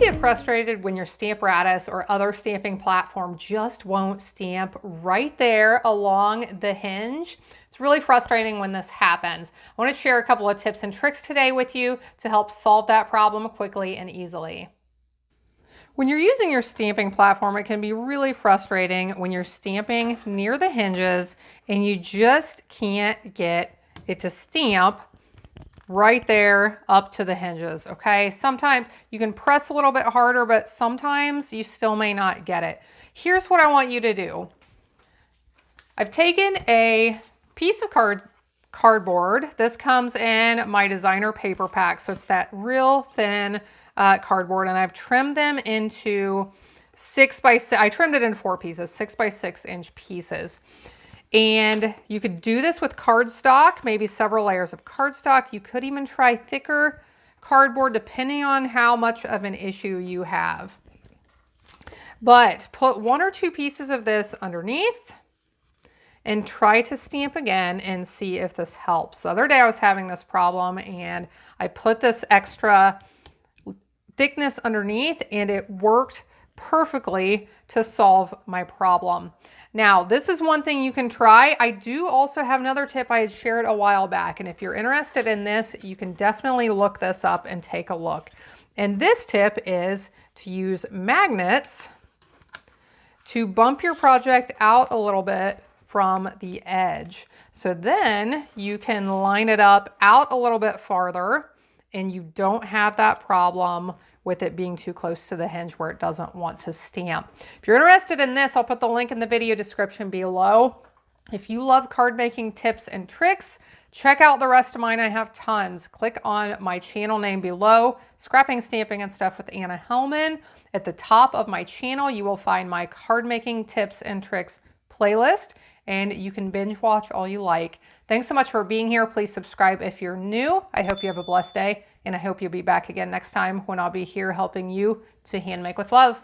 get frustrated when your Stamparatus or other stamping platform just won't stamp right there along the hinge? It's really frustrating when this happens. I want to share a couple of tips and tricks today with you to help solve that problem quickly and easily. When you're using your stamping platform, it can be really frustrating when you're stamping near the hinges and you just can't get it to stamp right there up to the hinges, okay? Sometimes you can press a little bit harder, but sometimes you still may not get it. Here's what I want you to do. I've taken a piece of cardboard. This comes in my designer paper pack, so it's that real thin cardboard, and I've trimmed them into 6 by 6. I trimmed it in 4 pieces, 6 by 6 inch pieces. And you could do this with cardstock, maybe several layers of cardstock. You could even try thicker cardboard depending on how much of an issue you have. But put 1 or 2 pieces of this underneath and try to stamp again and see if this helps. The other day I was having this problem and I put this extra thickness underneath and it worked perfectly to solve my problem. Now, this is one thing you can try. I do also have another tip I had shared a while back, and if you're interested in this, you can definitely look this up and take a look. And this tip is to use magnets to bump your project out a little bit from the edge. So then you can line it up out a little bit farther and you don't have that problem with it being too close to the hinge where it doesn't want to stamp. If you're interested in this, I'll put the link in the video description below. If you love card making tips and tricks, check out the rest of mine. I have tons. Click on my channel name below, Scrapping, Stamping, and Stuff with Anna Helman. At the top of my channel, you will find my card making tips and tricks playlist, and you can binge watch all you like. Thanks so much for being here. Please subscribe if you're new. I hope you have a blessed day, and I hope you'll be back again next time when I'll be here helping you to hand make with love.